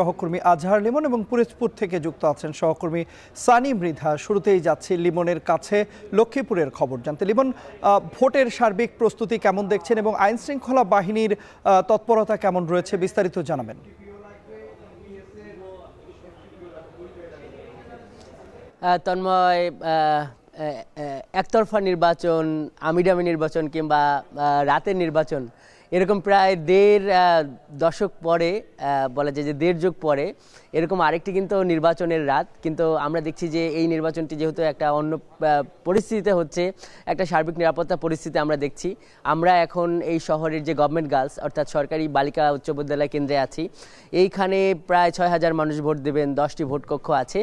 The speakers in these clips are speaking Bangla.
সহকর্মী আজহার লিমন এবং পিরোজপুর থেকে যুক্ত আছেন সহকর্মী সানি মৃধা। শুরুতেই যাচ্ছি লিমনের কাছে লক্ষ্মীপুরের খবর জানতে। লিমন, ভোটের সার্বিক প্রস্তুতি কেমন দেখছেন এবং আইন শৃঙ্খলা বাহিনীর তৎপরতা কেমন রয়েছে, বিস্তারিত জানাবেন। তন্ময়, একতরফা নির্বাচন, আমিডামি নির্বাচন কিংবা রাতের নির্বাচন, এরকম প্রায় দেড় দশক পরে, বলা যায় যে দেড় যুগ পরে এরকম আরেকটি কিন্তু নির্বাচনের রাত। কিন্তু আমরা দেখছি যে এই নির্বাচনটি যেহেতু একটা অন্য পরিস্থিতিতে হচ্ছে, একটা সার্বিক নিরাপত্তা পরিস্থিতি আমরা দেখছি। আমরা এখন এই শহরের যে গভর্নমেন্ট গার্লস অর্থাৎ সরকারি বালিকা উচ্চ বিদ্যালয় কেন্দ্রে আছি। এইখানে প্রায় ৬,০০০ মানুষ ভোট দেবেন, 10টি ভোট কক্ষ আছে।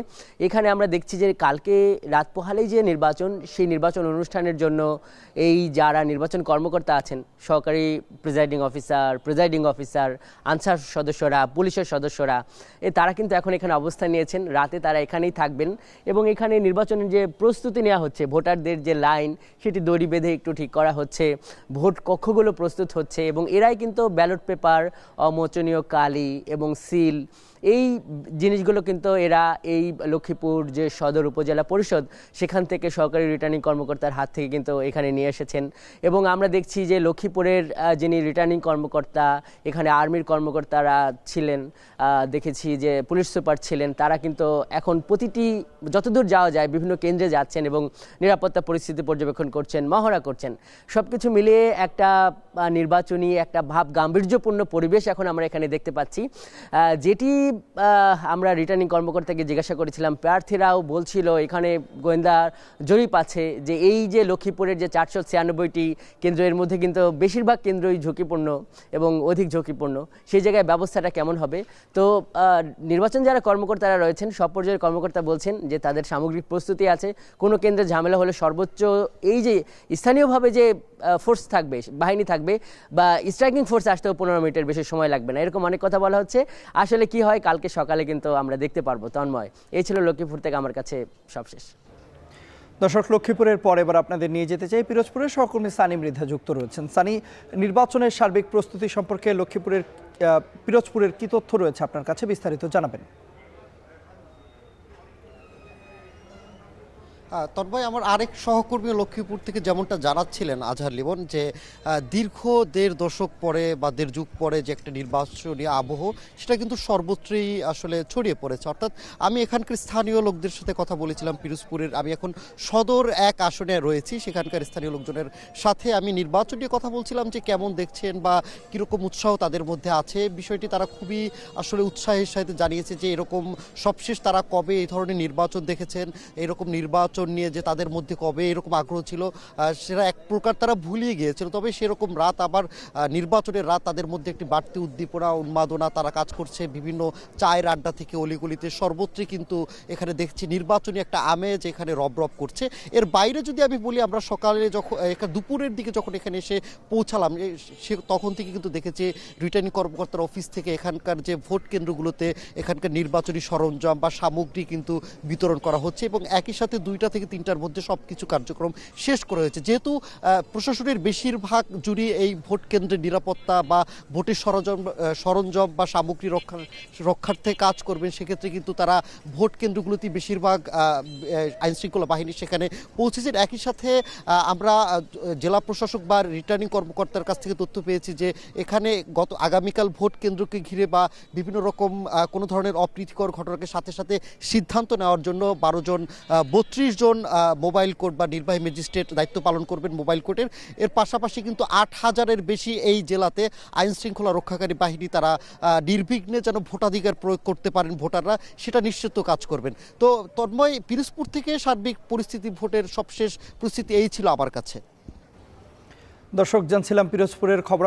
এখানে আমরা দেখছি যে কালকে রাত পোহালেই যে নির্বাচন, সেই নির্বাচন অনুষ্ঠানের জন্য এই যারা নির্বাচন কর্মকর্তা আছেন, সহকারী প্রিজাইডিং অফিসার, আনসার সদস্যরা, পুলিশের সদস্যরা, তারা কিন্তু এখন এখানে অবস্থান নিয়েছেন। রাতে তারা এখানেই থাকবেন এবং এখানে নির্বাচনের যে প্রস্তুতি নেওয়া হচ্ছে, ভোটারদের যে লাইন সেটি দড়ি বেঁধে একটু ঠিক করা হচ্ছে, ভোট কক্ষগুলো প্রস্তুত হচ্ছে এবং এরাই কিন্তু ব্যালট পেপার, অমোচনীয় কালি এবং সিল, এই জিনিসগুলো কিন্তু এরা এই লক্ষ্মীপুর যে সদর উপজেলা পরিষদ সেখান থেকে সরকারি রিটার্নিং কর্মকর্তার হাত থেকে কিন্তু এখানে নিয়ে এসেছেন। এবং আমরা দেখছি যে লক্ষ্মীপুরের যিনি রিটার্নিং কর্মকর্তা, এখানে আর্মির কর্মকর্তারা ছিলেন, দেখেছি যে পুলিশ সুপার ছিলেন, তারা কিন্তু এখন প্রতিটি যতদূর যাওয়া যায় বিভিন্ন কেন্দ্রে যাচ্ছেন এবং নিরাপত্তা পরিস্থিতি পর্যবেক্ষণ করছেন, মহড়া করছেন। সব কিছু মিলিয়ে একটা নির্বাচনী একটা ভাব গাম্ভীর্যপূর্ণ পরিবেশ এখন আমরা এখানে দেখতে পাচ্ছি। যেটি আমরা রিটার্নিং কর্মকর্তাকে জিজ্ঞাসা করেছিলাম, প্রার্থীরাও বলছিল, এখানে গোয়েন্দা জরিপ আছে যে এই যে লক্ষ্মীপুরের যে 496টি কেন্দ্র, এর মধ্যে কিন্তু বেশিরভাগ কেন্দ্রই ঝুঁকিপূর্ণ এবং অধিক ঝুঁকিপূর্ণ। সেই জায়গায় ব্যবস্থাটা কেমন হবে? তো নির্বাচন যারা কর্মকর্তারা রয়েছেন, সব পর্যায়ের কর্মকর্তা বলছেন যে তাদের সামগ্রিক প্রস্তুতি আছে। কোনো কেন্দ্রে ঝামেলা হলে সর্বোচ্চ এই যে স্থানীয়ভাবে যে ফোর্স থাকবে, বাহিনী থাকবে বা স্ট্রাইকিং ফোর্স আসতেও 15 মিনিটের বেশি সময় লাগবে না, এরকম অনেক কথা বলা হচ্ছে। আসলে কি হয় কালকে সকালে কিন্তু আমরা দেখতে পারবো। তন্ময়, এই ছিল লক্ষ্মীপুর থেকে আমার কাছে সবশেষ। দর্শক, লক্ষ্মীপুরের পর এবার আপনাদের নিয়ে যেতে চাই পিরোজপুরের সহকর্মী সানি মৃধা যুক্ত রয়েছেন। সানি, নির্বাচনের সার্বিক প্রস্তুতি সম্পর্কে পিরোজপুরের কি তথ্য রয়েছে আপনার কাছে, বিস্তারিত জানাবেন। তন্ময়, আমার আরেক সহকর্মী লক্ষ্মীপুর থেকে যেমনটা জানাচ্ছিলেন আজহার লিমন, যে দীর্ঘ দেড় দশক পরে বা দেড় যুগ পরে যে একটা নির্বাচনী আবহ, সেটা কিন্তু সর্বত্রই আসলে ছড়িয়ে পড়েছে। অর্থাৎ আমি এখানকার স্থানীয় লোকদের সাথে কথা বলেছিলাম পিরোজপুরের, আমি এখন সদর 1 আসনে রয়েছি, সেখানকার স্থানীয় লোকজনের সাথে আমি নির্বাচন নিয়ে কথা বলছিলাম যে কেমন দেখছেন বা কীরকম উৎসাহ তাদের মধ্যে আছে। বিষয়টি তারা খুবই আসলে উৎসাহের সাথে জানিয়েছে যে এরকম সবশেষ তারা কবে এই ধরনের নির্বাচন দেখেছেন, এরকম নির্বাচন নিয়ে যে তাদের মধ্যে কবে এরকম আগ্রহ ছিল সেটা এক প্রকার তারা ভুলিয়ে গিয়েছিল। তবে সেরকম রাত, আবার নির্বাচনের রাত, তাদের মধ্যে একটি বাড়তি উদ্দীপনা, উন্মাদনা, তারা কাজ করছে বিভিন্ন চায়ের আড্ডা থেকে অলিগলিতে, সর্বত্রই কিন্তু এখানে দেখছি নির্বাচনী একটা আমেজ এখানে রব করছে। এর বাইরে যদি আমি বলি, আমরা সকালে যখন দুপুরের দিকে যখন এখানে এসে পৌঁছালাম, তখন থেকে কিন্তু দেখেছি রিটার্নিং কর্মকর্তার অফিস থেকে এখানকার যে ভোট কেন্দ্রগুলোতে এখানকার নির্বাচনী সরঞ্জাম বা সামগ্রী কিন্তু বিতরণ করা হচ্ছে এবং একই সাথে 2টা থেকে 3টার মধ্যে সব কিছু কার্যক্রম শেষ করা হয়েছে। যেহেতু প্রশাসনের বেশিরভাগ জুড়ে এই ভোট কেন্দ্রের নিরাপত্তা বা ভোটের সরঞ্জাম বা সামগ্রী রক্ষার্থে কাজ করবেন, সেক্ষেত্রে কিন্তু তারা ভোট কেন্দ্রগুলোতে বেশিরভাগ আইনশৃঙ্খলা বাহিনী সেখানে পৌঁছেছেন। একই সাথে আমরা জেলা প্রশাসক বা রিটার্নিং কর্মকর্তার কাছ থেকে তথ্য পেয়েছি যে এখানে আগামীকাল ভোট কেন্দ্রকে ঘিরে বা বিভিন্ন রকম কোনো ধরনের অপ্রীতিকর ঘটনাকে সাথে সাথে সিদ্ধান্ত নেওয়ার জন্য 32 জন মোবাইল কোর্ট বা নির্বাহী ম্যাজিস্ট্রেট দায়িত্ব পালন করবেন মোবাইল কোর্টের। এর পাশাপাশি কিন্তু 8,000-এর বেশি এই জেলাতে আইন শৃঙ্খলা রক্ষাকারী বাহিনী তারা নির্বিঘ্নে যেন ভোটাধিকার প্রয়োগ করতে পারেন ভোটাররা, সেটা নিশ্চিত কাজ করবেন। তো তন্ময়, পিরোজপুর থেকে সার্বিক পরিস্থিতি, ভোটের সবশেষ পরিস্থিতি এই ছিল আমার কাছে। দর্শক, জানছিলাম পিরোজপুরের খবর।